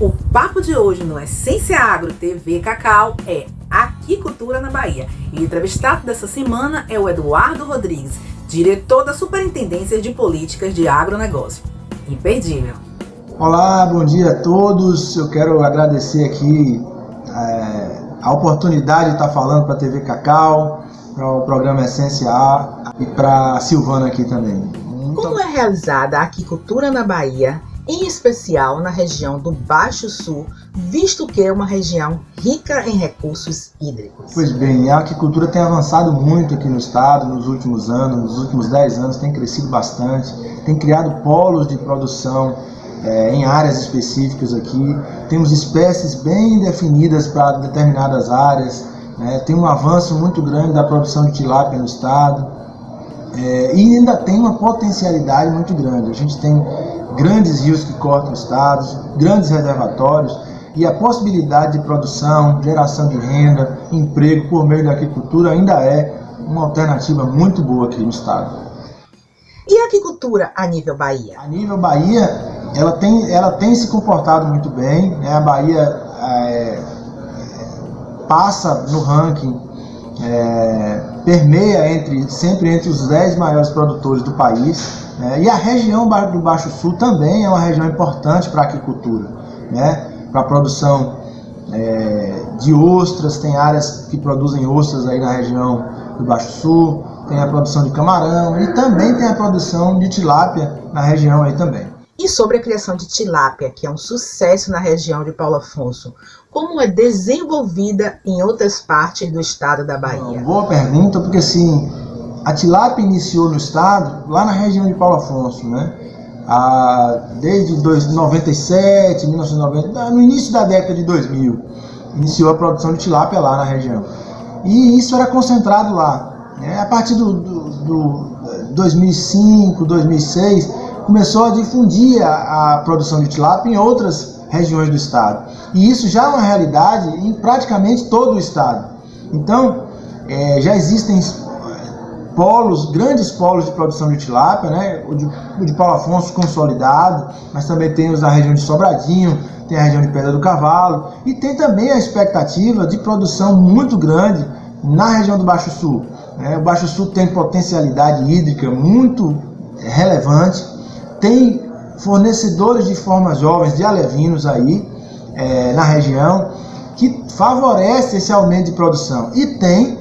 O papo de hoje no Essência Agro TV Cacau é Aquicultura na Bahia. E o entrevistado dessa semana é o Eduardo Rodrigues, diretor da Superintendência de Políticas de Agronegócio. Imperdível. Olá, bom dia a todos. Eu quero agradecer aqui a oportunidade de estar falando para a TV Cacau, para o programa Essência A e para a Silvana aqui também. Como é realizada a aquicultura na Bahia, em especial na região do Baixo Sul, visto que é uma região rica em recursos hídricos? Pois bem, a aquicultura tem avançado muito aqui no estado nos últimos anos, nos últimos 10 anos tem crescido bastante, tem criado polos de produção em áreas específicas aqui, temos espécies bem definidas para determinadas áreas, tem um avanço muito grande da produção de tilápia no estado e ainda tem uma potencialidade muito grande. A gente tem grandes rios que cortam estados, grandes reservatórios e a possibilidade de produção, geração de renda, emprego por meio da aquicultura ainda é uma alternativa muito boa aqui no estado. E a aquicultura a nível Bahia? A nível Bahia, ela tem se comportado muito bem, né? A Bahia passa no ranking, permeia sempre entre os 10 maiores produtores do país. E a região do Baixo Sul também é uma região importante para a aquicultura, para a produção de ostras. Tem áreas que produzem ostras aí na região do Baixo Sul, tem a produção de camarão e também tem a produção de tilápia na região aí também. E sobre a criação de tilápia, que é um sucesso na região de Paulo Afonso, como é desenvolvida em outras partes do estado da Bahia? Boa pergunta, porque assim, a tilápia iniciou no estado, lá na região de Paulo Afonso, desde 1997, 1990, no início da década de 2000, iniciou a produção de tilápia lá na região. E isso era concentrado lá. A partir do 2005, 2006, começou a difundir a produção de tilápia em outras regiões do estado. E isso já é uma realidade em praticamente todo o estado. Então, já existem grandes polos de produção de tilápia, o de Paulo Afonso consolidado, mas também tem os da região de Sobradinho, tem a região de Pedra do Cavalo, e tem também a expectativa de produção muito grande na região do Baixo Sul. O Baixo Sul tem potencialidade hídrica muito relevante, tem fornecedores de formas jovens de alevinos aí na região, que favorece esse aumento de produção, e tem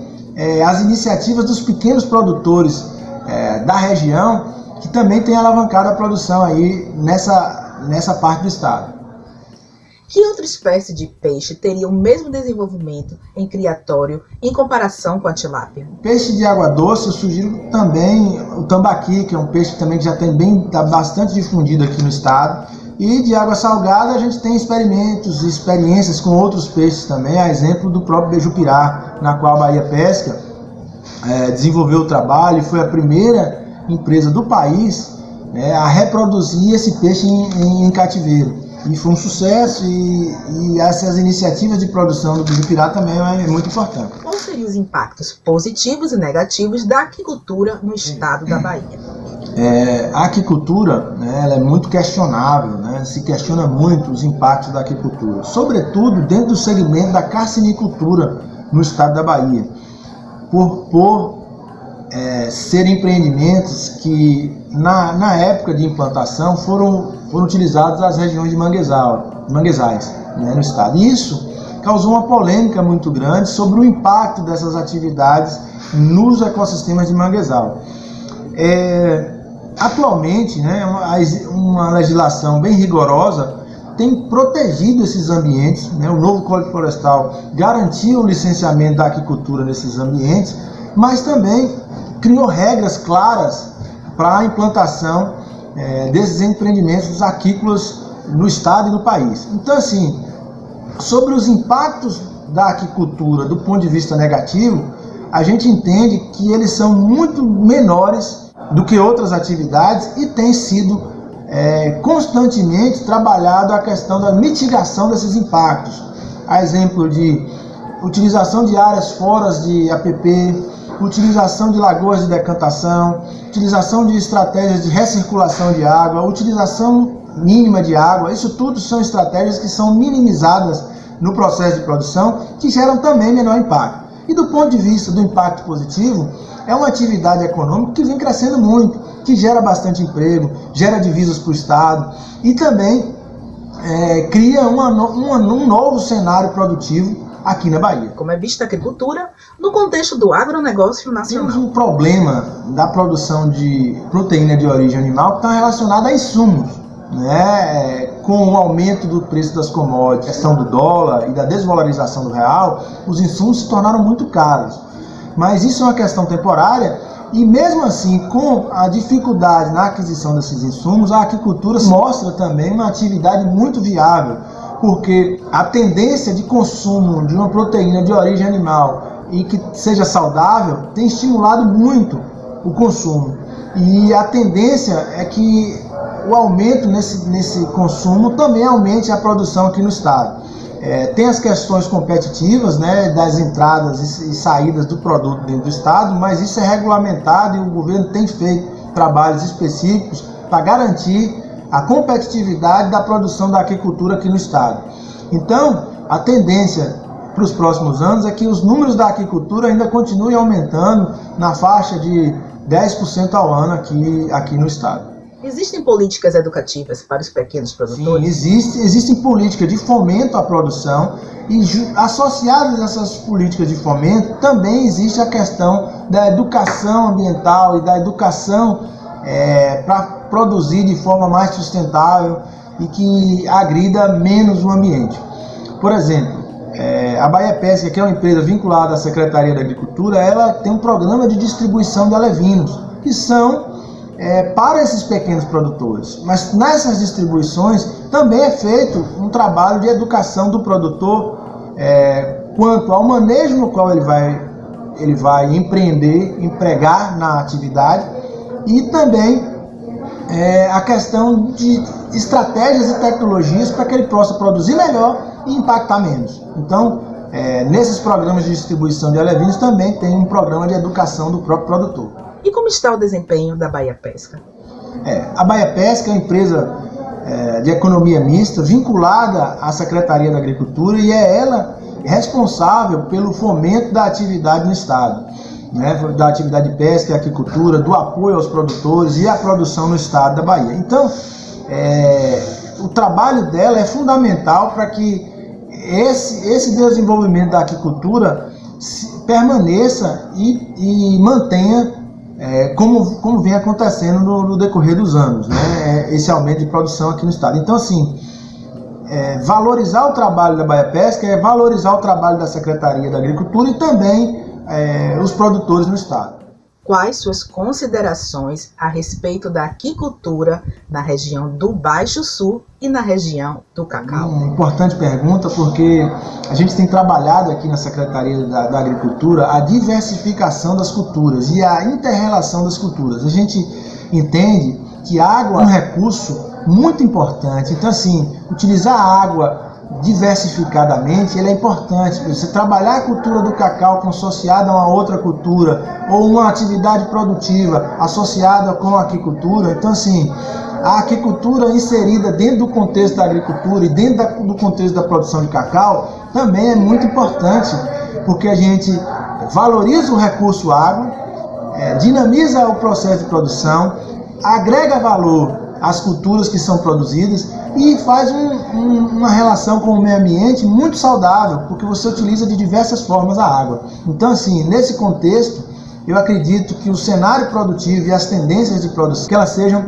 as iniciativas dos pequenos produtores da região, que também tem alavancado a produção aí nessa parte do estado. Que outra espécie de peixe teria o mesmo desenvolvimento em criatório em comparação com a tilápia? Peixe de água doce, eu sugiro também o tambaqui, que é um peixe também que já está bastante difundido aqui no estado. E de água salgada a gente tem experiências com outros peixes também, a exemplo do próprio beiju-pirá, na qual a Bahia Pesca desenvolveu o trabalho e foi a primeira empresa do país a reproduzir esse peixe em cativeiro. E foi um sucesso, e essas iniciativas de produção do beiju-pirá também é muito importante. Quais seriam os impactos positivos e negativos da aquicultura no estado da Bahia? A aquicultura, ela é muito questionável, se questiona muito os impactos da aquicultura, sobretudo dentro do segmento da carcinicultura no estado da Bahia, por serem empreendimentos que na época de implantação foram utilizados as regiões de manguezais no estado. E isso causou uma polêmica muito grande sobre o impacto dessas atividades nos ecossistemas de manguezal. Atualmente, uma legislação bem rigorosa tem protegido esses ambientes. O novo Código Florestal garantiu o licenciamento da aquicultura nesses ambientes, mas também criou regras claras para a implantação desses empreendimentos aquícolas no estado e no país. Então, assim, sobre os impactos da aquicultura do ponto de vista negativo, a gente entende que eles são muito menores do que outras atividades e tem sido constantemente trabalhado a questão da mitigação desses impactos. A exemplo de utilização de áreas fora de APP, utilização de lagoas de decantação, utilização de estratégias de recirculação de água, utilização mínima de água, isso tudo são estratégias que são minimizadas no processo de produção, que geram também menor impacto. E do ponto de vista do impacto positivo, é uma atividade econômica que vem crescendo muito, que gera bastante emprego, gera divisas para o Estado e também cria um novo cenário produtivo aqui na Bahia. Como é vista a agricultura no contexto do agronegócio nacional? Temos um problema da produção de proteína de origem animal que está relacionado a insumos, né? Com o aumento do preço das commodities, a questão do dólar e da desvalorização do real, os insumos se tornaram muito caros. Mas isso é uma questão temporária e mesmo assim, com a dificuldade na aquisição desses insumos, a aquicultura mostra também uma atividade muito viável, porque a tendência de consumo de uma proteína de origem animal e que seja saudável tem estimulado muito o consumo. E a tendência é que o aumento nesse consumo também aumente a produção aqui no estado. Tem as questões competitivas, né, das entradas e saídas do produto dentro do estado, mas isso é regulamentado e o governo tem feito trabalhos específicos para garantir a competitividade da produção da aquicultura aqui no estado. Então, a tendência para os próximos anos é que os números da aquicultura ainda continuem aumentando na faixa de 10% ao ano aqui no estado. Existem políticas educativas para os pequenos produtores? Sim, existem políticas de fomento à produção e associadas a essas políticas de fomento também existe a questão da educação ambiental e da educação para produzir de forma mais sustentável e que agrida menos o ambiente. Por exemplo, a Bahia Pesca, que é uma empresa vinculada à Secretaria da Agricultura, ela tem um programa de distribuição de alevinos, que são para esses pequenos produtores. Mas nessas distribuições também é feito um trabalho de educação do produtor quanto ao manejo no qual ele vai empregar na atividade e também a questão de estratégias e tecnologias para que ele possa produzir melhor e impactar menos. Então, nesses programas de distribuição de alevinos também tem um programa de educação do próprio produtor. E como está o desempenho da Bahia Pesca? A Bahia Pesca é uma empresa de economia mista vinculada à Secretaria da Agricultura e é ela responsável pelo fomento da atividade no estado, né, da atividade de pesca e aquicultura, do apoio aos produtores e à produção no estado da Bahia. Então, o trabalho dela é fundamental para que esse desenvolvimento da aquicultura permaneça e mantenha como vem acontecendo no decorrer dos anos, né, esse aumento de produção aqui no estado. Então, assim, valorizar o trabalho da Bahia Pesca é valorizar o trabalho da Secretaria da Agricultura e também os produtores no estado. Quais suas considerações a respeito da aquicultura na região do Baixo Sul e na região do Cacau? Importante pergunta, porque a gente tem trabalhado aqui na Secretaria da Agricultura a diversificação das culturas e a inter-relação das culturas. A gente entende que a água é um recurso muito importante, então assim, utilizar a água diversificadamente, ele é importante. Você trabalhar a cultura do cacau associada a uma outra cultura ou uma atividade produtiva associada com a aquicultura. Então, assim, a aquicultura inserida dentro do contexto da agricultura e dentro do contexto da produção de cacau também é muito importante, porque a gente valoriza o recurso água, dinamiza o processo de produção, agrega valor às culturas que são produzidas e faz uma relação com o meio ambiente muito saudável, porque você utiliza de diversas formas a água. Então, assim, nesse contexto, eu acredito que o cenário produtivo e as tendências de produção, que elas sejam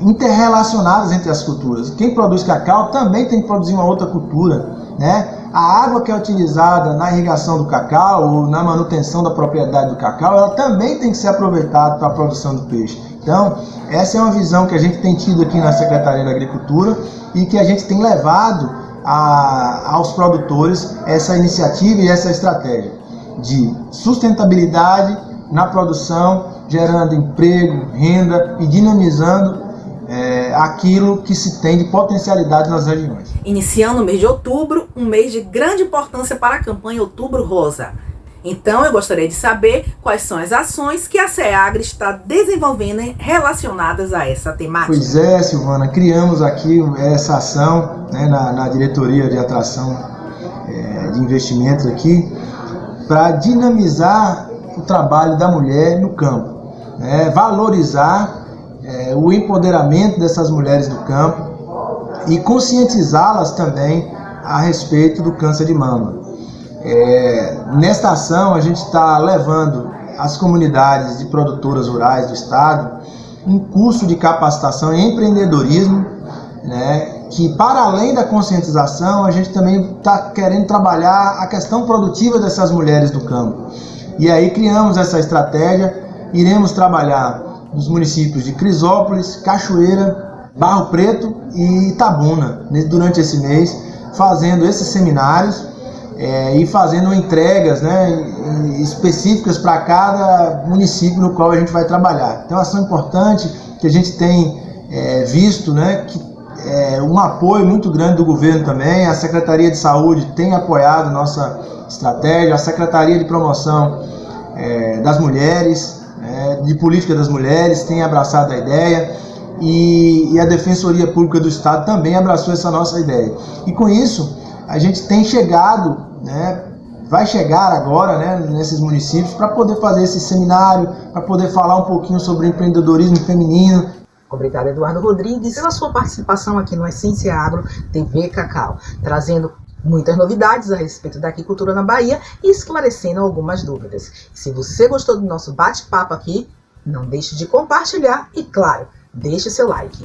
interrelacionadas entre as culturas. Quem produz cacau também tem que produzir uma outra cultura, né? A água que é utilizada na irrigação do cacau ou na manutenção da propriedade do cacau, ela também tem que ser aproveitada para a produção do peixe. Então, essa é uma visão que a gente tem tido aqui na Secretaria da Agricultura e que a gente tem levado aos produtores essa iniciativa e essa estratégia de sustentabilidade na produção, gerando emprego, renda e dinamizando aquilo que se tem de potencialidade nas regiões. Iniciando o mês de outubro, um mês de grande importância para a campanha Outubro Rosa. Então eu gostaria de saber quais são as ações que a SEAGRE está desenvolvendo relacionadas a essa temática. Pois é, Silvana, criamos aqui essa ação, né, na diretoria de atração de investimentos aqui, para dinamizar o trabalho da mulher no campo, né, valorizar o empoderamento dessas mulheres do campo e conscientizá-las também a respeito do câncer de mama. Nesta ação a gente está levando às comunidades de produtoras rurais do estado um curso de capacitação em empreendedorismo, né, que para além da conscientização a gente também está querendo trabalhar a questão produtiva dessas mulheres do campo. E aí criamos essa estratégia, iremos trabalhar nos municípios de Crisópolis, Cachoeira, Barro Preto e Itabuna durante esse mês, fazendo esses seminários e fazendo entregas, né, específicas para cada município no qual a gente vai trabalhar. Então, é uma ação importante que a gente tem visto, né, que um apoio muito grande do governo também. A Secretaria de Saúde tem apoiado nossa estratégia, a Secretaria de Promoção das Mulheres, de Política das Mulheres, tem abraçado a ideia, e a Defensoria Pública do Estado também abraçou essa nossa ideia. E com isso, a gente tem chegado, né, vai chegar agora, né, nesses municípios para poder fazer esse seminário, para poder falar um pouquinho sobre empreendedorismo feminino. Obrigado, Eduardo Rodrigues, pela sua participação aqui no Essência Agro TV Cacau, trazendo muitas novidades a respeito da aquicultura na Bahia e esclarecendo algumas dúvidas. Se você gostou do nosso bate-papo aqui, não deixe de compartilhar e, claro, deixe seu like.